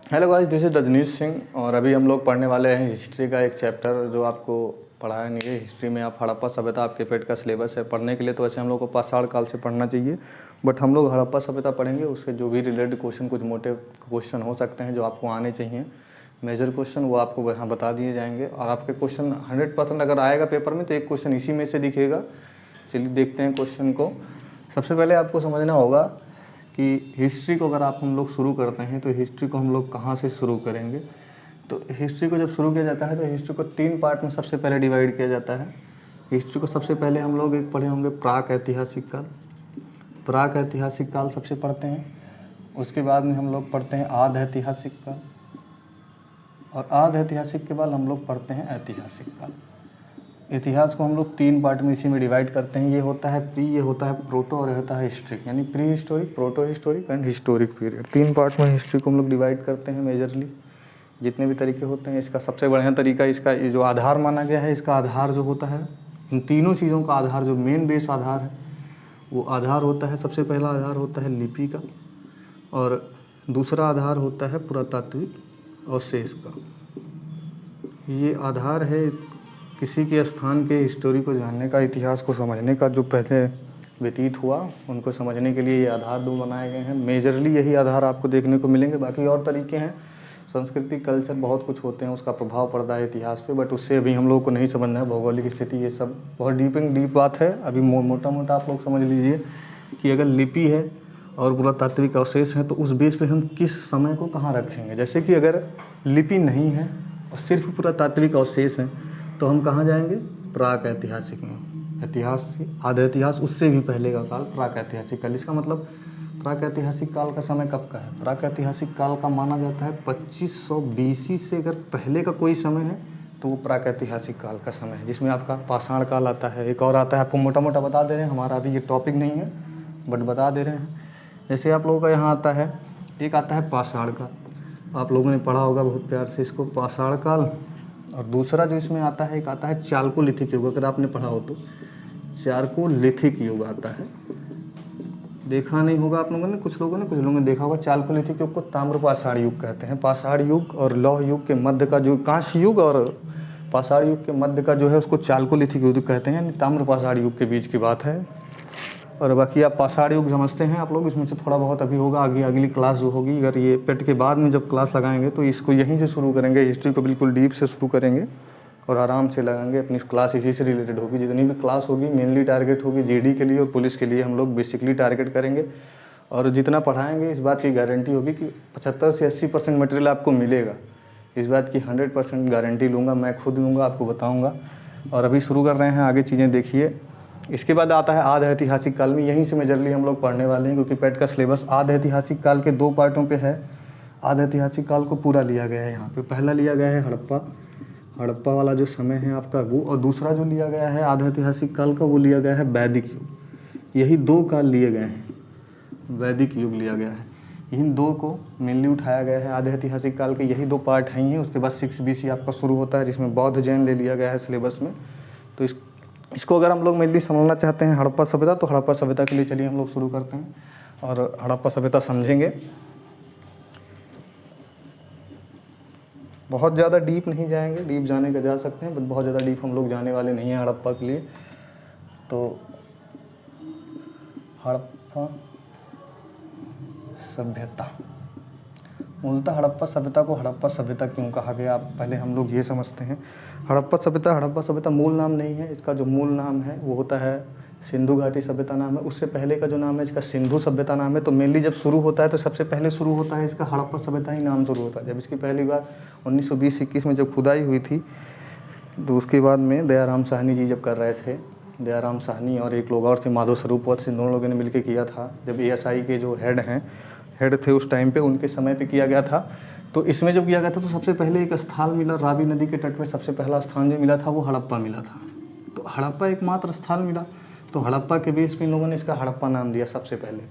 Hello guys, this is Rajneesh Singh और अभी हम लोग पढ़ने वाले हैं हिस्ट्री का एक चैप्टर जो आपको पढ़ाया नहीं है। हिस्ट्री में आप हड़प्पा सभ्यता आपके पेट का सिलेबस है। पढ़ने के लिए तो वैसे हम लोग को पाषाण काल से पढ़ना चाहिए, बट हम लोग हड़प्पा सभ्यता पढ़ेंगे। उससे जो भी रिलेटेड क्वेश्चन, कुछ मोटे क्वेश्चन हो सकते हैं जो आपको आने चाहिए, मेजर क्वेश्चन, वो आपको यहाँ बता दिए जाएंगे। और आपके क्वेश्चन 100% अगर आएगा पेपर में तो एक क्वेश्चन इसी में से दिखेगा। चलिए देखते हैं क्वेश्चन को। सबसे पहले आपको समझना होगा कि हिस्ट्री को अगर हम लोग शुरू करते हैं तो हिस्ट्री को हम लोग कहाँ से शुरू करेंगे। तो हिस्ट्री को जब शुरू किया जाता है तो हिस्ट्री को 3 पार्ट में सबसे पहले डिवाइड किया जाता है। हिस्ट्री को सबसे पहले हम लोग एक पढ़े होंगे प्राक ऐतिहासिक काल। प्राक ऐतिहासिक काल सबसे पढ़ते हैं। उसके बाद में हम लोग पढ़ते हैं आध ऐतिहासिक काल, और आध ऐतिहासिक के बाद हम लोग पढ़ते हैं ऐतिहासिक काल। इतिहास को हम लोग 3 पार्ट में इसी में डिवाइड करते हैं। ये होता है प्री, ये होता है प्रोटो और ये होता है हिस्ट्रिक, यानी pre historic, proto historic and historic period. 3 part में हिस्ट्री को हम लोग डिवाइड करते हैं मेजरली। जितने भी तरीके होते हैं, इसका सबसे बढ़िया तरीका, इसका ये जो आधार माना गया है, इसका आधार जो होता है, इन तीनों चीज़ों का आधार, जो मेन बेस आधार है, वो आधार होता है, सबसे पहला आधार होता है लिपि का, और दूसरा आधार होता है पुरातात्विक अवशेष का। ये आधार है किसी के स्थान के हिस्टोरी को जानने का, इतिहास को समझने का, जो पहले व्यतीत हुआ उनको समझने के लिए ये आधार 2 बनाए गए हैं। मेजरली यही आधार आपको देखने को मिलेंगे। बाकी और तरीके हैं, संस्कृति, कल्चर, बहुत कुछ होते हैं, उसका प्रभाव पड़ता है इतिहास पे, बट उससे अभी हम लोग को नहीं समझना है। भौगोलिक स्थिति, ये सब बहुत डीप बात है। अभी मोटा मोटा आप लोग समझ लीजिए कि अगर लिपि है और पुरातात्विक अवशेष हैं तो उस बेस पे हम किस समय को कहाँ रखेंगे। जैसे कि अगर लिपि नहीं है और सिर्फ पुरातात्विक अवशेष हैं तो हम कहाँ जाएंगे, प्राक ऐतिहासिक में। इतिहास, आधे इतिहास, उससे भी पहले का काल प्राक ऐतिहासिक काल। इसका मतलब प्राक ऐतिहासिक काल का समय कब का है। प्राक ऐतिहासिक काल का माना जाता है 2500 BC से अगर पहले का कोई समय है तो वो प्राक ऐतिहासिक काल का समय है, जिसमें आपका पाषाण काल आता है। एक और आता है, आपको मोटा मोटा बता दे रहे हैं, हमारा अभी ये टॉपिक नहीं है बट बता दे रहे हैं। जैसे आप लोगों का यहाँ आता है, एक आता है पाषाण काल, आप लोगों ने पढ़ा होगा बहुत प्यार से इसको, पाषाण काल। और दूसरा जो इसमें आता है, एक आता है चालकोलिथिक युग। अगर आपने पढ़ा हो तो चालकोलिथिक युग आता है, देखा नहीं होगा आप लोगों ने, कुछ लोगों ने देखा होगा। चालकोलिथिक युग को ताम्र पाषाण युग कहते हैं। पाषाण युग और लौह युग के मध्य का जो, कांस्य युग और पाषाण युग के मध्य का जो है, उसको चालकोलिथिक युग कहते हैं, यानी ताम्र पाषाण युग के बीच की बात है। और बाकी आप पाषाण युग समझते हैं आप लोग, इसमें से थोड़ा बहुत अभी होगा, आगे अगली क्लास जो होगी, अगर ये पेट के बाद में जब क्लास लगाएंगे तो इसको यहीं से शुरू करेंगे। हिस्ट्री को बिल्कुल डीप से शुरू करेंगे और आराम से लगाएंगे। अपनी क्लास इसी से रिलेटेड होगी। जितनी भी क्लास होगी मेनली टारगेट होगी जीडी के लिए और पुलिस के लिए, हम लोग बेसिकली टारगेट करेंगे। और जितना पढ़ाएंगे इस बात की गारंटी होगी कि 75 से 80% मटेरियल आपको मिलेगा। इस बात की 100% गारंटी लूँगा, मैं खुद लूँगा, आपको बताऊँगा। और अभी शुरू कर रहे हैं, आगे चीज़ें देखिए। इसके बाद आता है आध ऐतिहासिक काल में, यहीं से मेजरली हम लोग पढ़ने वाले हैं, क्योंकि पेट का सिलेबस आध ऐतिहासिक काल के 2 पार्टों पे है। आध ऐतिहासिक काल को पूरा लिया गया है यहाँ पे। पहला लिया गया है हड़प्पा वाला जो समय है आपका वो, और दूसरा जो लिया गया है आध ऐतिहासिक काल का, वो लिया गया है वैदिक युग। यही 2 काल लिए गए हैं, वैदिक युग लिया गया है। इन 2 को मेनली उठाया गया है आधे ऐतिहासिक काल के। यही 2 पार्ट हैं ही। उसके बाद 6 BC आपका शुरू होता है, जिसमें बौद्ध जैन ले लिया गया है सिलेबस में। तो इसको अगर हम लोग मेनली समझना चाहते हैं हड़प्पा सभ्यता, तो हड़प्पा सभ्यता के लिए चलिए हम लोग शुरू करते हैं और हड़प्पा सभ्यता समझेंगे। बहुत ज़्यादा डीप नहीं जाएंगे, डीप जाने का जा सकते हैं, बट बहुत ज़्यादा डीप हम लोग जाने वाले नहीं हैं हड़प्पा के लिए। तो हड़प्पा सभ्यता, मूलतः हड़प्पा सभ्यता को हड़प्पा सभ्यता क्यों कहा गया, आप पहले हम लोग ये समझते हैं। हड़प्पा सभ्यता मूल नाम नहीं है। इसका जो मूल नाम है वो होता है सिंधु घाटी सभ्यता नाम है। उससे पहले का जो नाम है इसका सिंधु सभ्यता नाम है। तो मेनली जब शुरू होता है तो सबसे पहले शुरू होता है इसका हड़प्पा सभ्यता ही नाम शुरू होता है। जब इसकी पहली बार 1920-21 में जब खुदाई हुई थी, तो उसके बाद में दयाराम साहनी जी जब कर रहे थे, दयाराम साहनी और एक लोग और थे, माधव स्वरूपवत सिंह, दोनों लोगों ने मिलकर किया था। जब ASI के जो हेड थे उस टाइम पे, उनके समय पे किया गया था। तो इसमें जब किया गया था तो सबसे पहले एक स्थल मिला, रावी नदी के तट पे सबसे पहला स्थान जो मिला था वो हड़प्पा मिला था। तो हड़प्पा एकमात्र स्थल मिला, तो हड़प्पा के बेस पे इन लोगों ने इसका हड़प्पा नाम दिया सबसे पहले।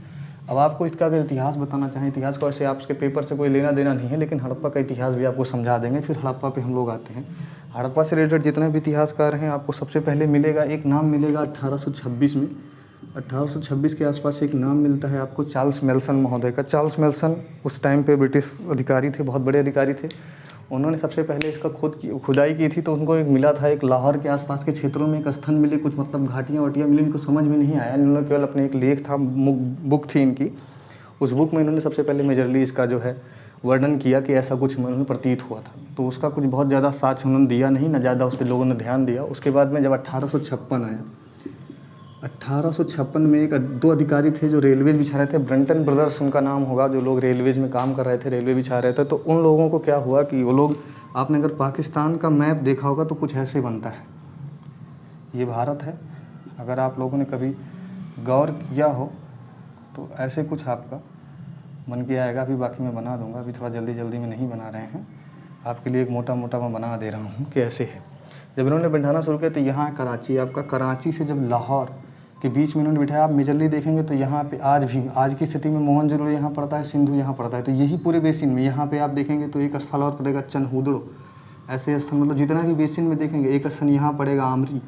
अब आपको इसका अगर इतिहास बताना चाहें, इतिहास को ऐसे आपके पेपर से कोई लेना देना नहीं है, लेकिन हड़प्पा का इतिहास भी आपको समझा देंगे। फिर हड़प्पा पे हम लोग आते हैं। हड़प्पा से रिलेटेड जितने भी इतिहासकार हैं, आपको सबसे पहले मिलेगा, एक नाम मिलेगा 1826 में। 1826 के आसपास एक नाम मिलता है आपको चार्ल्स मेल्सन महोदय का। चार्ल्स मेल्सन उस टाइम पे ब्रिटिश अधिकारी थे, बहुत बड़े अधिकारी थे। उन्होंने सबसे पहले इसका खुदाई की थी, तो उनको एक मिला था, एक लाहौर के आसपास के क्षेत्रों में एक स्थल मिले, कुछ मतलब घाटियाँ वाटियाँ मिली, इनको समझ में नहीं आया। इन्होंने केवल अपने एक लेख था, बुक थी इनकी, उस बुक में इन्होंने सबसे पहले मेजरली इसका जो है वर्णन किया कि ऐसा कुछ उन्हें प्रतीत हुआ था। तो उसका कुछ बहुत ज़्यादा साक्ष्य उन्होंने दिया नहीं, ना ज़्यादा उस पर लोगों ने ध्यान दिया। उसके बाद में जब 1856 आया, 1856 में एक दो अधिकारी थे जो रेलवेज बिछा रहे थे, ब्रंटन ब्रदर्स उनका नाम होगा, जो लोग रेलवेज में काम कर रहे थे, रेलवे बिछा रहे थे। तो उन लोगों को क्या हुआ कि वो लोग, आपने अगर पाकिस्तान का मैप देखा होगा तो कुछ ऐसे बनता है, ये भारत है, अगर आप लोगों ने कभी गौर किया हो तो ऐसे कुछ आपका बन के आएगा। अभी बाकी मैं बना दूंगा, अभी थोड़ा जल्दी जल्दी में नहीं बना रहे हैं, आपके लिए एक मोटा मोटा मैं बना दे रहा हूँ कि ऐसे है। जब इन्होंने बैठाना शुरू किया तो यहाँ कराची, आपका कराची से जब लाहौर के बीच में इन्होंने बिठाया, आप मेजरली देखेंगे तो यहाँ पे आज भी, आज की स्थिति में मोहनजोदड़ो यहाँ पड़ता है, सिंधु यहाँ पड़ता है। तो यही पूरे बेसिन में यहाँ पे आप देखेंगे तो एक स्थल और पड़ेगा चनहुदड़ो, ऐसे स्थल, मतलब जितना भी बेसिन में देखेंगे एक स्थल यहाँ पड़ेगा आमरी।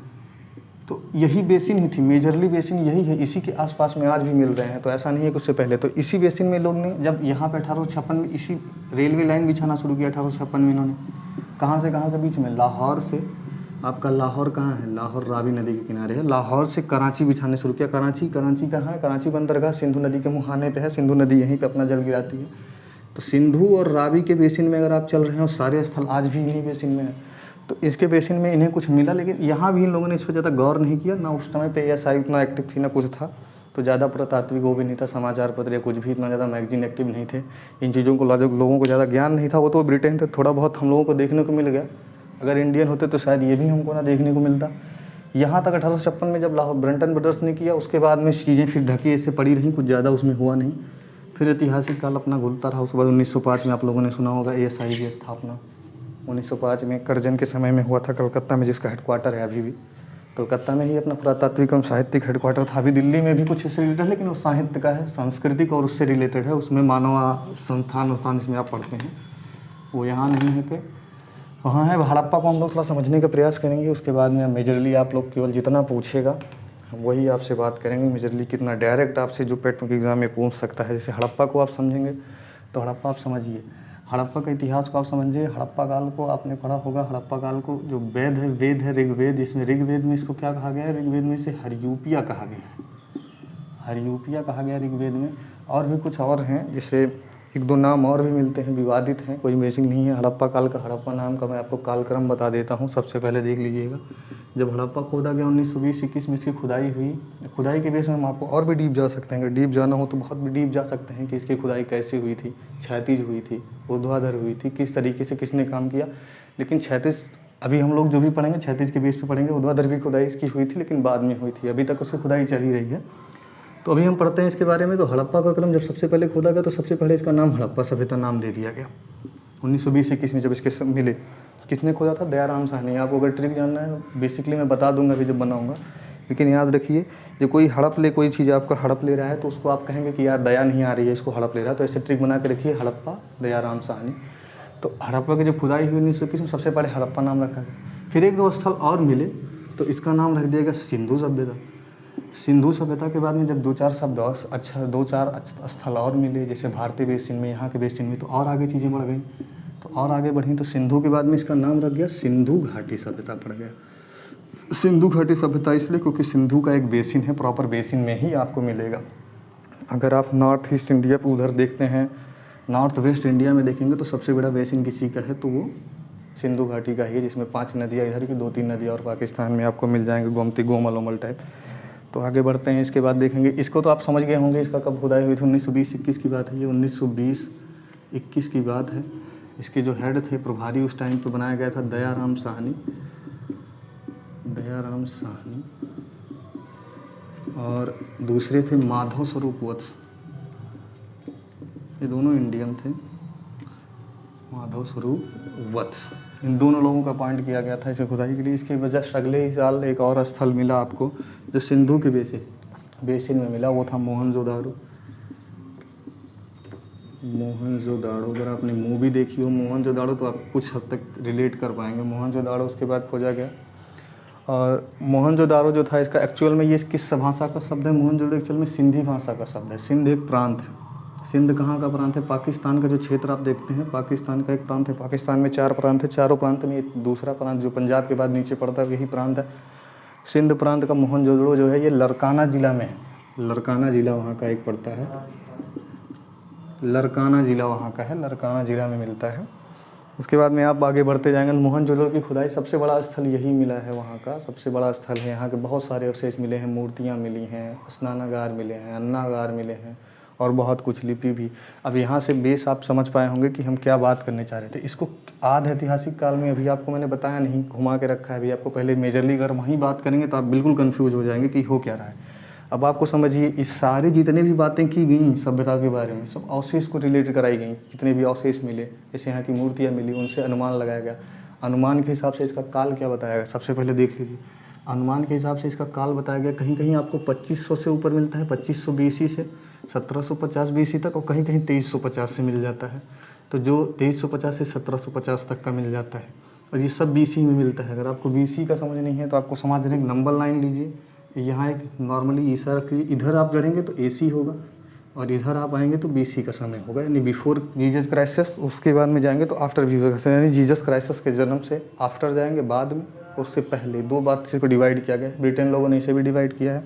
तो यही बेसिन ही थी, मेजरली बेसिन यही है, इसी के आसपास में आज भी मिल रहे हैं। तो ऐसा नहीं है कि उससे पहले, तो इसी बेसिन में लोग ने जब यहाँ पे 1856 में इसी रेलवे लाइन बिछाना शुरू किया, 1856 में इन्होंने कहाँ से कहाँ के बीच में, लाहौर से, आपका लाहौर कहाँ है, लाहौर रावी नदी के किनारे है, लाहौर से कराची बिछाने शुरू किया। कराची कहाँ है, कराची बंदरगाह सिंधु नदी के मुहाने पे है, सिंधु नदी यहीं पे अपना जल गिराती है। तो सिंधु और रावी के बेसिन में अगर आप चल रहे हो, सारे स्थल आज भी इन्हीं बेसिन में है। तो इसके बेसिन में इन्हें कुछ मिला, लेकिन यहाँ भी इन लोगों ने इस पर ज़्यादा गौर नहीं किया, ना उस समय पे ASI उतना एक्टिव थी, ना कुछ था, तो ज़्यादा पुरातात्विक वो भी नहीं था, समाचार पत्र या कुछ भी इतना ज़्यादा मैगजीन एक्टिव नहीं थे, इन चीज़ों को लोगों को ज़्यादा ज्ञान नहीं था। वो तो ब्रिटेन थे, थोड़ा बहुत हम लोगों को देखने को मिल गया, अगर इंडियन होते तो शायद ये भी हमको ना देखने को मिलता। यहाँ तक 1856 में जब लाहौर ब्रंटन ब्रदर्स ने किया, उसके बाद में चीज़ें फिर ढकी ऐसे पड़ी रहीं, कुछ ज़्यादा उसमें हुआ नहीं। फिर ऐतिहासिक काल अपना घुलता रहा। उसके बाद 1905 में आप लोगों ने सुना होगा ASI की स्थापना, 1905 में करजन के समय में हुआ था, कलकत्ता में, जिसका हेडक्वार्टर है अभी भी कलकत्ता में ही अपना पुरातात्विक एवं साहित्यिक हेडक्वार्टर था। अभी दिल्ली में भी कुछ इससे रिलेटेड है, लेकिन वो साहित्य का है, सांस्कृतिक और उससे रिलेटेड है, उसमें मानव संस्थान जिसमें आप पढ़ते हैं वो यहाँ नहीं है, कि वहाँ है। हड़प्पा को हम लोग थोड़ा समझने का प्रयास करेंगे, उसके बाद में मेजरली आप लोग केवल जितना पूछेगा हम वही आपसे बात करेंगे, मेजरली कितना डायरेक्ट आपसे जो पेट के एग्ज़ाम में पूछ सकता है। जैसे हड़प्पा को आप समझेंगे तो हड़प्पा आप समझिए, हड़प्पा के इतिहास को आप समझिए। हड़प्पा काल को आपने पढ़ा होगा, हड़प्पा काल को जो वेद है ऋग्वेद, इसमें ऋग्वेद में इसको क्या कहा गया है, ऋग्वेद में इसे हरयूपिया कहा गया है, हरयूपिया कहा गया ऋग्वेद में। और भी कुछ और हैं, जैसे एक दो नाम और भी मिलते हैं, विवादित हैं, कोई बेसिक नहीं है। हड़प्पा काल का, हड़प्पा नाम का मैं आपको कालक्रम बता देता हूँ। सबसे पहले देख लीजिएगा, जब हड़प्पा खोदा गया 1920-21 में इसकी खुदाई हुई, खुदाई के बेस में हम आपको और भी डीप जा सकते हैं, अगर डीप जाना हो तो बहुत भी डीप जा सकते हैं कि इसकी खुदाई कैसे हुई थी, क्षैतिज हुई थी, ऊर्ध्वाधर हुई थी, किस तरीके से किसने काम किया। लेकिन क्षैतिज अभी हम लोग जो भी पढ़ेंगे क्षैतिज के बेस पे पढ़ेंगे, ऊर्ध्वाधर भी खुदाई इसकी हुई थी, लेकिन बाद में हुई थी, अभी तक उसकी खुदाई चल ही रही है। तो अभी हम पढ़ते हैं इसके बारे में। तो हड़प्पा का क्रम जब सबसे पहले खोदा गया तो सबसे पहले इसका नाम हड़प्पा सभ्यता नाम दे दिया गया 1920-21 में, जब इसके सब मिले। किसने खोदा था, दयाराम साहनी। आपको अगर ट्रिक जानना है बेसिकली मैं बता दूंगा अभी जब बनाऊंगा, लेकिन याद रखिए जो कोई हड़प ले, कोई चीज़ आपका हड़प ले रहा है तो उसको आप कहेंगे कि यार दया नहीं आ रही है, इसको हड़प ले रहा है, तो ऐसे ट्रिक बना के रखिए, हड़प्पा दयाराम साहनी। तो हड़प्पा की जब खुदाई हुई 1921 में, सबसे पहले हड़प्पा नाम रखा गया। फिर एक दो स्थल और मिले तो इसका नाम रख दिया गया सिंधु सभ्यता। सिंधु सभ्यता के बाद में जब दो चार स्थल और मिले, जैसे भारतीय बेसिन में, यहाँ के बेसिन में, तो और आगे चीज़ें बढ़ गई, तो और आगे बढ़ी, तो सिंधु के बाद में इसका नाम रख गया सिंधु घाटी सभ्यता पड़ गया। सिंधु घाटी सभ्यता इसलिए क्योंकि सिंधु का एक बेसिन है, प्रॉपर बेसिन में ही आपको मिलेगा। अगर आप नॉर्थ ईस्ट इंडिया पर उधर देखते हैं, नॉर्थ वेस्ट इंडिया में देखेंगे तो सबसे बड़ा बेसिन किसी का है तो वो सिंधु घाटी का ही है, जिसमें 5 नदियाँ इधर की, 2-3 नदियाँ और पाकिस्तान में आपको मिल जाएंगे, गोमती, गोमल ओमल टाइप। तो आगे बढ़ते हैं, इसके बाद देखेंगे, इसको तो आप समझ गए होंगे इसका कब खुदाई हुई थी, 1920-21 की बात है, ये 1920-21 की बात है। इसके जो हेड थे प्रभारी उस टाइम पे बनाया गया था दयाराम साहनी, दयाराम साहनी, और दूसरे थे माधव स्वरूप वत्स, ये दोनों इंडियन थे, माधव स्वरूप वत्स, इन दोनों लोगों का अपॉइंट किया गया था इसे खुदाई के लिए। इसके वजह से अगले ही साल एक और स्थल मिला आपको जो सिंधु के बेसिन में मिला, वो था मोहनजोदाड़ो। मोहनजोदाड़ो, अगर आपने मूवी देखी हो मोहनजोदाड़ो तो आप कुछ हद तक रिलेट कर पाएंगे। मोहनजोदाड़ो उसके बाद खोजा गया, और मोहनजोदारो जो था इसका एक्चुअल में ये किस भाषा का शब्द है? मोहनजोदड़ो एक्चुअल में सिंधी भाषा का शब्द है। सिंध एक प्रांत है। सिंध कहाँ का प्रांत है? पाकिस्तान का जो क्षेत्र आप देखते हैं, पाकिस्तान का एक प्रांत है। पाकिस्तान में 4 प्रांत है, चारों प्रांत में एक दूसरा प्रांत जो पंजाब के बाद नीचे पड़ता है यही प्रांत है। सिंध प्रांत का मोहनजोदड़ो जो है ये लरकाना ज़िला में है। लरकाना ज़िला वहाँ का एक पड़ता है, लरकाना ज़िला वहाँ का है, लरकाना ज़िला में मिलता है। उसके बाद में आप आगे बढ़ते जाएंगे, मोहनजोदड़ो की खुदाई सबसे बड़ा स्थल यही मिला है, वहाँ का सबसे बड़ा स्थल है। यहाँ के बहुत सारे अवशेष मिले हैं, मूर्तियाँ मिली हैं, स्नानागार मिले हैं, अन्नागार मिले हैं और बहुत कुछ लिपि भी। अब यहाँ से बेस आप समझ पाए होंगे कि हम क्या बात करने चाह रहे थे। इसको आधि ऐतिहासिक काल में अभी आपको मैंने बताया नहीं, घुमा के रखा है। अभी आपको पहले मेजरली अगर वहीं बात करेंगे तो आप बिल्कुल कन्फ्यूज हो जाएंगे कि हो क्या रहा है। अब आपको समझिए, इस सारी जितने भी बातें की गई सभ्यता के बारे में, सब अवशेष को रिलेट कराई गई। जितने भी अवशेष मिले, जैसे यहाँ की मूर्तियाँ मिली, उनसे अनुमान लगाया गया। अनुमान के हिसाब से इसका काल क्या बताया गया, सबसे पहले देख लीजिए। अनुमान के हिसाब से इसका काल बताया गया, कहीं कहीं आपको 2500 से ऊपर मिलता है, 2500 BC से 1750 BC तक, और कहीं कहीं 2350 से मिल जाता है। तो जो 2350 से 1750 तक का मिल जाता है, और ये सब BC में मिलता है। अगर आपको BC का समझ नहीं है तो आपको समझ एक नंबर लाइन लीजिए, यहाँ एक नॉर्मली ईसा रखिए, इधर आप जड़ेंगे तो AC होगा और इधर आप आएंगे तो BC का समय होगा, यानी बिफोर जीसस क्राइस्ट। उसके बाद में जाएंगे तो आफ्टर जीसस, यानी जीसस क्राइस्ट के जन्म से आफ्टर जाएंगे, बाद में उससे पहले। 2 बात से डिवाइड किया गया है, ब्रिटेन लोगों ने इसे भी डिवाइड किया है।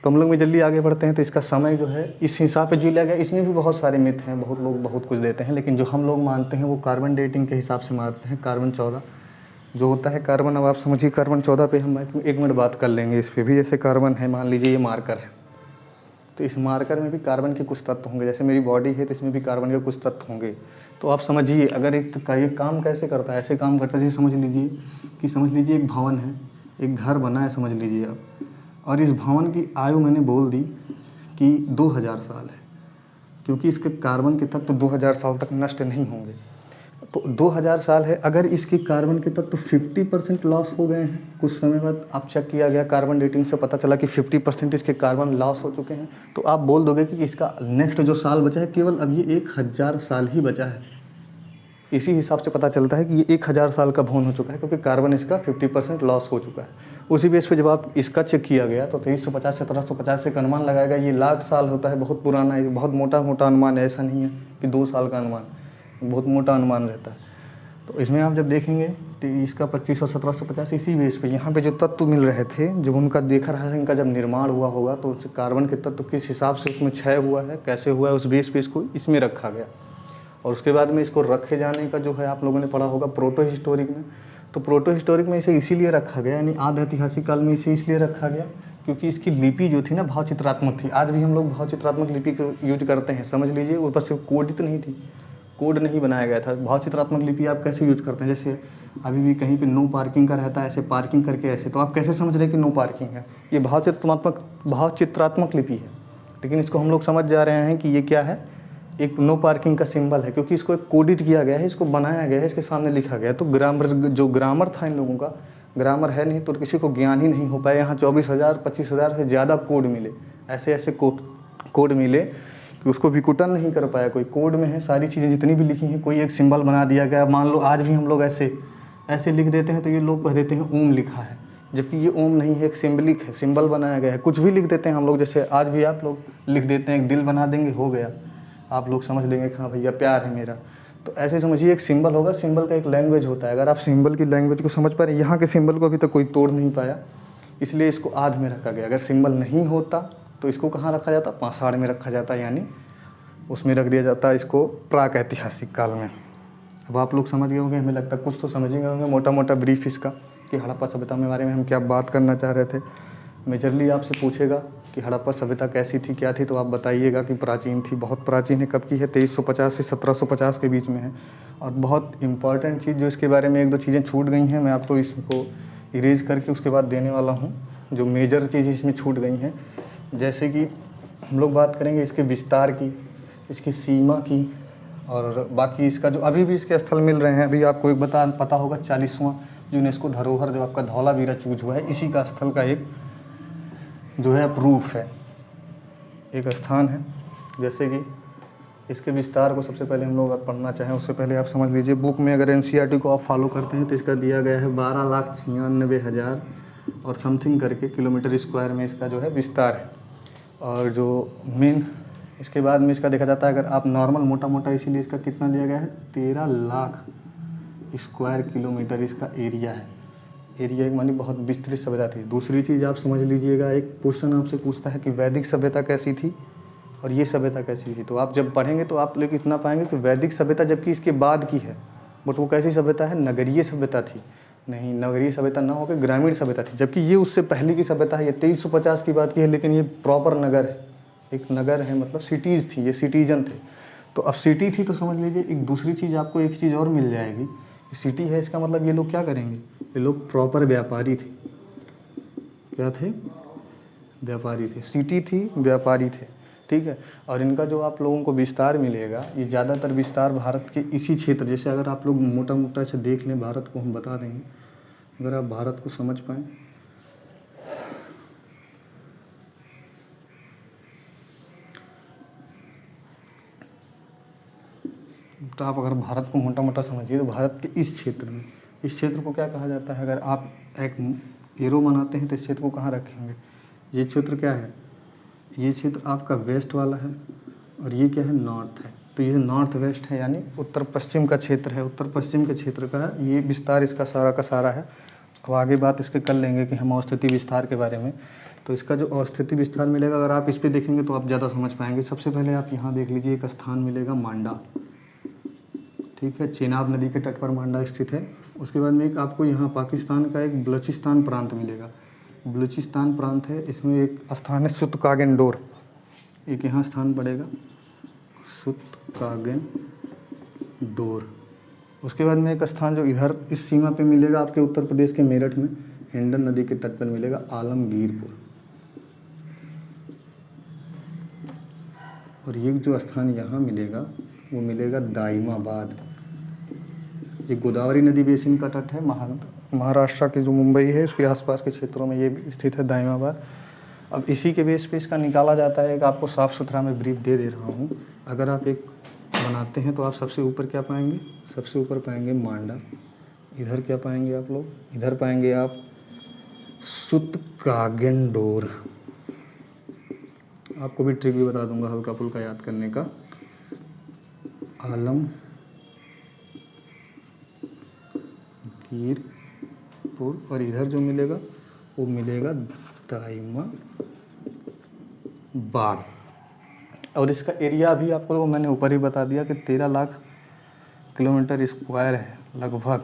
तो हम लोग में जल्दी आगे बढ़ते हैं। तो इसका समय जो है इस हिसाब से जी लिया गया। इसमें भी बहुत सारे मिथ हैं, बहुत लोग बहुत कुछ देते हैं, लेकिन जो हम लोग मानते हैं वो कार्बन डेटिंग के हिसाब से मानते हैं। कार्बन 14 जो होता है, कार्बन, अब आप समझिए कार्बन 14 पे हम 1 मिनट बात कर लेंगे इस पर भी। जैसे कार्बन है, मान लीजिए ये मार्कर है, तो इस मार्कर में भी कार्बन के कुछ तत्व होंगे। जैसे मेरी बॉडी है तो इसमें भी कार्बन के कुछ तत्व होंगे। तो आप समझिए, अगर एक ये काम कैसे करता है, ऐसे काम करता है। जैसे समझ लीजिए एक भवन है, एक घर बना है, समझ लीजिए आप, और इस भवन की आयु मैंने बोल दी कि 2000 साल है, क्योंकि इसके कार्बन के तत्व 2000 साल तक नष्ट नहीं होंगे। तो 2000 साल है, अगर इसके कार्बन के तत्व 50% लॉस हो गए हैं, कुछ समय बाद आप चेक किया गया कार्बन डेटिंग से पता चला कि 50% इसके कार्बन लॉस हो चुके हैं, तो आप बोल दोगे कि इसका नेक्स्ट जो साल बचा है केवल अब ये 1000 साल ही बचा है। इसी हिसाब से पता चलता है कि ये 1000 साल का भवन हो चुका है, क्योंकि कार्बन इसका 50% लॉस हो चुका है। उसी बेस पे जब आप इसका चेक किया गया तो 2350 1750 से एक अनुमान लगाया गया। ये लाख साल होता है, बहुत पुराना है, बहुत मोटा मोटा अनुमान है, ऐसा नहीं है कि 2 साल का अनुमान, बहुत मोटा अनुमान रहता है। तो इसमें आप जब देखेंगे तो इसका 2500 1750 इसी बेस पे यहाँ पे जो तत्व मिल रहे थे, जब उनका देखा रहा है, इनका जब निर्माण हुआ होगा तो कार्बन के तत्व किस हिसाब से उसमें क्षय हुआ है, कैसे हुआ है, उस बेस पे इसको इसमें रखा गया। और उसके बाद में इसको रखे जाने का जो है आप लोगों ने पढ़ा होगा प्रोटो हिस्टोरिक में। तो प्रोटो हिस्टोरिक में इसे इसीलिए रखा गया, यानी आधि ऐतिहासिक काल में इसे इसलिए रखा गया क्योंकि इसकी लिपि जो थी ना भाव चित्रात्मक थी। आज भी हम लोग भाव चित्रात्मक लिपि को यूज करते हैं, समझ लीजिए। ऊपर से कोडित नहीं थी, कोड नहीं बनाया गया था। भाव चित्रात्मक लिपि आप कैसे यूज करते हैं, जैसे अभी भी कहीं पे नो पार्किंग का रहता है, ऐसे पार्किंग करके ऐसे, तो आप कैसे समझ रहे हैं कि नो पार्किंग है? ये भाव चित्रात्मक लिपि है, लेकिन इसको हम लोग समझ जा रहे हैं कि ये क्या है, एक नो पार्किंग का सिंबल है, क्योंकि इसको एक कोडित किया गया है, इसको बनाया गया है, इसके सामने लिखा गया है। तो ग्रामर था इन लोगों का, ग्रामर है नहीं तो किसी को ज्ञान ही नहीं हो पाया। यहाँ 24,000 25,000 से ज़्यादा कोड मिले, ऐसे ऐसे कोड मिले कि उसको विकुटन नहीं कर पाया कोई। कोड में है सारी चीज़ें जितनी भी लिखी हैं, कोई एक सिंबल बना दिया गया। मान लो आज भी हम लोग ऐसे लिख देते हैं तो ये लोग कह देते हैं ओम लिखा है, जबकि ये ओम नहीं है, एक सिंबलिक है, सिंबल बनाया गया है। कुछ भी लिख देते हैं हम लोग, जैसे आज भी आप लोग लिख देते हैं, एक दिल बना देंगे, हो गया, आप लोग समझ लेंगे कि हाँ भैया प्यार है मेरा। तो ऐसे समझिए एक सिंबल होगा, सिंबल का एक लैंग्वेज होता है। अगर आप सिंबल की लैंग्वेज को समझ पा रहे हैं, यहाँ के सिंबल को अभी तक कोई तोड़ नहीं पाया, इसलिए इसको आध में रखा गया। अगर सिंबल नहीं होता तो इसको कहाँ रखा जाता, पाषाण में रखा जाता, यानी उसमें रख दिया जाता इसको प्राक ऐतिहासिक काल में। अब आप लोग समझ गए होंगे, हमें लगता है कुछ तो समझ गए होंगे, मोटा मोटा ब्रीफ इसका कि हड़प्पा सभ्यता के बारे में हम क्या बात करना चाह रहे थे। मेजरली आपसे पूछेगा कि हड़प्पा सभ्यता कैसी थी, क्या थी, तो आप बताइएगा कि प्राचीन थी, बहुत प्राचीन है। कब की है? 2350 से 1750 के बीच में है। और बहुत इंपॉर्टेंट चीज़ जो इसके बारे में 1-2 चीज़ें छूट गई हैं, मैं आपको इसको इरेज करके उसके बाद देने वाला हूँ। जो मेजर चीज़ इसमें छूट गई हैं, जैसे कि हम लोग बात करेंगे इसके विस्तार की, इसकी सीमा की, और बाकी इसका जो अभी भी इसके स्थल मिल रहे हैं। अभी आपको एक पता होगा 40वां यूनेस्को धरोहर जो आपका धौलावीरा चूज हुआ है, इसी का स्थल का एक जो है प्रूफ है, एक स्थान है। जैसे कि इसके विस्तार को सबसे पहले हम लोग अगर पढ़ना चाहें उससे पहले आप समझ लीजिए, बुक में अगर एनसीईआरटी को आप फॉलो करते हैं तो इसका दिया गया है 12,96,000 और समथिंग करके किलोमीटर स्क्वायर में इसका जो है विस्तार है। और जो मेन इसके बाद में इसका देखा जाता है, अगर आप नॉर्मल मोटा मोटा, इसीलिए इसका कितना दिया गया है 13 लाख स्क्वायर किलोमीटर इसका एरिया है। एरिया एक मानी बहुत विस्तृत सभ्यता थी। दूसरी चीज़ आप समझ लीजिएगा, एक क्वेश्चन आपसे पूछता है कि वैदिक सभ्यता कैसी थी और ये सभ्यता कैसी थी। तो आप जब पढ़ेंगे तो आप लोग इतना पाएंगे कि वैदिक सभ्यता जबकि इसके बाद की है, बट वो कैसी सभ्यता है, नगरीय सभ्यता थी। नहीं, नगरीय सभ्यता ना होकर ग्रामीण सभ्यता थी, जबकि ये उससे पहले की सभ्यता है। ये 2350 की बात की है, लेकिन ये प्रॉपर नगर है, एक नगर है, मतलब सिटीज़ थी, ये सिटीजन थे। तो अब सिटी थी तो समझ लीजिए एक दूसरी चीज़ आपको एक चीज़ और मिल जाएगी, सिटी है इसका मतलब ये लोग क्या करेंगे, ये लोग प्रॉपर व्यापारी थे। क्या थे, व्यापारी थे। सिटी थी, व्यापारी थे, ठीक है। और इनका जो आप लोगों को विस्तार मिलेगा, ये ज़्यादातर विस्तार भारत के इसी क्षेत्र, जैसे अगर आप लोग मोटा मोटा से देख लें, भारत को हम बता देंगे, अगर आप भारत को समझ पाएँ तो आप अगर भारत को मोटा मोटा समझिए तो भारत के इस क्षेत्र में, इस क्षेत्र को क्या कहा जाता है, अगर आप एक एरो बनाते हैं तो इस क्षेत्र को कहाँ रखेंगे, ये क्षेत्र क्या है, ये क्षेत्र आपका वेस्ट वाला है और ये क्या है, नॉर्थ है। तो ये नॉर्थ वेस्ट है, यानी उत्तर पश्चिम का क्षेत्र है। उत्तर पश्चिम के क्षेत्र का ये विस्तार इसका सारा का सारा है। अब आगे बात इसके कर लेंगे कि हम अवस्थिति विस्तार के बारे में। तो इसका जो अवस्थिति विस्तार मिलेगा, अगर आप इस पर देखेंगे तो आप ज़्यादा समझ पाएंगे। सबसे पहले आप यहाँ देख लीजिए, एक स्थान मिलेगा मांडा, ठीक है, चेनाब नदी के तट पर मांडा स्थित है। उसके बाद में एक आपको यहाँ पाकिस्तान का एक बलूचिस्तान प्रांत मिलेगा, बलूचिस्तान प्रांत है, इसमें एक स्थान है सुतकागेन-डोर, एक यहाँ स्थान पड़ेगा सुतकागेन-डोर। उसके बाद में एक स्थान जो इधर इस सीमा पे मिलेगा आपके उत्तर प्रदेश के मेरठ में, हिंडन नदी के तट पर मिलेगा आलमगीरपुर। और ये जो स्थान यहाँ मिलेगा वो मिलेगा दाइमाबाद। ये गोदावरी नदी बेसिन का तट है, महाराष्ट्र के जो मुंबई है उसके आसपास के क्षेत्रों में ये स्थित है दाइमाबाद। अब इसी के बेस पे इसका निकाला जाता है। एक आपको साफ़ सुथरा मैं ब्रीफ दे रहा हूँ। अगर आप एक बनाते हैं तो आप सबसे ऊपर क्या पाएंगे, सबसे ऊपर पाएंगे मांडा। इधर क्या पाएंगे आप लोग, इधर पाएंगे आप सुतकागेन-डोर। आपको भी ट्रिक भी बता दूंगा हल्का फुल्का याद करने का। आलमगीरपुर, और इधर जो मिलेगा वो मिलेगा दाइमाबाद। और इसका एरिया भी आपको मैंने ऊपर ही बता दिया कि 13 लाख किलोमीटर स्क्वायर है लगभग,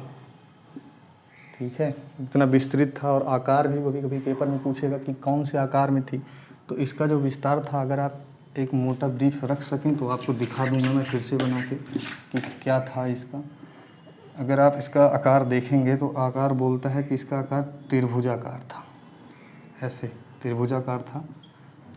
ठीक है। इतना विस्तृत था। और आकार भी कभी कभी पेपर में पूछेगा कि कौन से आकार में थी। तो इसका जो विस्तार था, अगर आप एक मोटा ब्रीफ रख सकें तो आपको दिखा दूंगा मैं फिर से बना के कि क्या था इसका। अगर आप इसका आकार देखेंगे तो आकार बोलता है कि इसका आकार त्रिभुजाकार था, ऐसे त्रिभुजाकार था।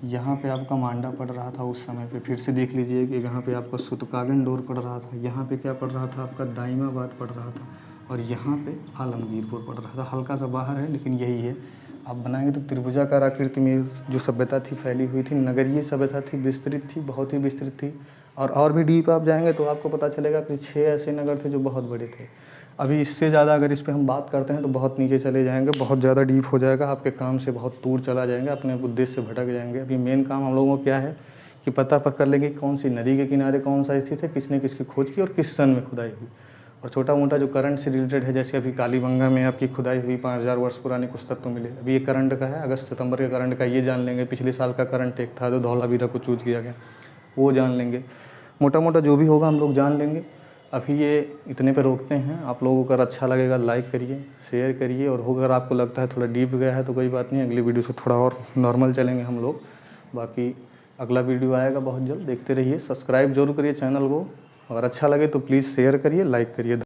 यहाँ पे आपका मांडा पड़ रहा था उस समय पे, फिर से देख लीजिए कि यहाँ पे आपका सुतकागेन-डोर पड़ रहा था, यहाँ पे क्या पड़ रहा था आपका दाइमाबाद पड़ रहा था, और यहाँ पे आलमगीरपुर पड़ रहा था। हल्का सा बाहर है लेकिन यही है। आप बनाएंगे तो त्रिभुजाकार आकृति में जो सभ्यता थी फैली हुई थी, नगरीय सभ्यता थी, विस्तृत थी, बहुत ही विस्तृत थी। और भी डीप आप जाएंगे तो आपको पता चलेगा कि 6 ऐसे नगर थे जो बहुत बड़े थे। अभी इससे ज़्यादा अगर इस पे हम बात करते हैं तो बहुत नीचे चले जाएंगे, बहुत ज़्यादा डीप हो जाएगा, आपके काम से बहुत दूर चला जाएंगे, अपने उद्देश्य से भटक जाएंगे। अभी मेन काम हम लोगों को क्या है कि पता कर लेंगे कौन सी नदी के किनारे कौन सा स्थित है, किसने किसकी खोज की और किस सन में खुदाई हुई। और छोटा मोटा जो करंट से रिलेटेड है, जैसे अभी कालीबंगा में आपकी खुदाई हुई, 5000 वर्ष पुराने कुछ तत्व मिले। अभी ये करंट का है, अगस्त सितंबर के करंट का ये जान लेंगे। पिछले साल का करंट एक था जो धौलावीरा को चूज किया गया, वो जान लेंगे। मोटा मोटा जो भी होगा हम लोग जान लेंगे। अभी ये इतने पे रोकते हैं। आप लोगों को अगर अच्छा लगेगा लाइक करिए, शेयर करिए, और अगर आपको लगता है थोड़ा डीप गया है तो कोई बात नहीं, अगली वीडियो से थोड़ा और नॉर्मल चलेंगे हम लोग। बाकी अगला वीडियो आएगा बहुत जल्द, देखते रहिए। सब्सक्राइब जरूर करिए चैनल को, अगर अच्छा लगे तो प्लीज़ शेयर करिए, लाइक करिए।